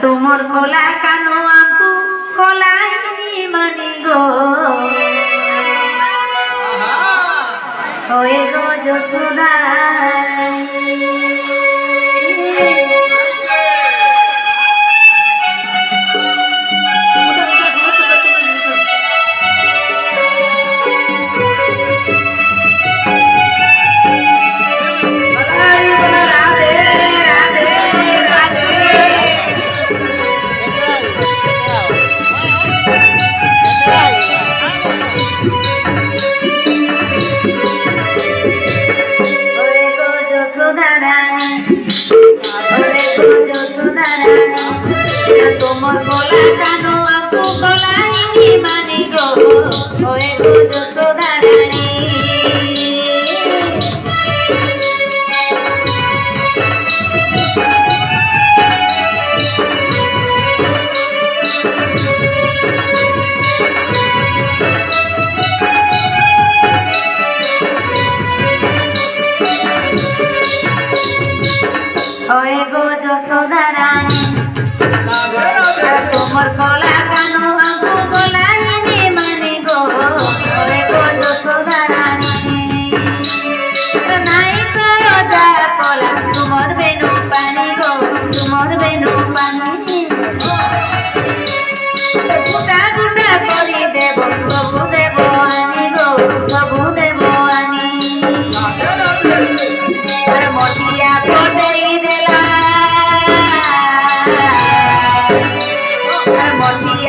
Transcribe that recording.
तुमर कोला कानो आंकु कोलाई मानी गो होए गो जसोदा तुमर कोला कानो आंकु कोलाई मानी गो होए गो जसोदा रानी होए गो जसोदा रानी तुमर कोला कानो आंकु कोलाई मानी गो होए गो जसोदा रानी नाई करो जा कोला तुमर बेनु पानी गो तुमर बेनु पानी गुटा गुटा करी देव प्रभु देव आनी गो प्रभु देव आनी मोटिया देला मोटिया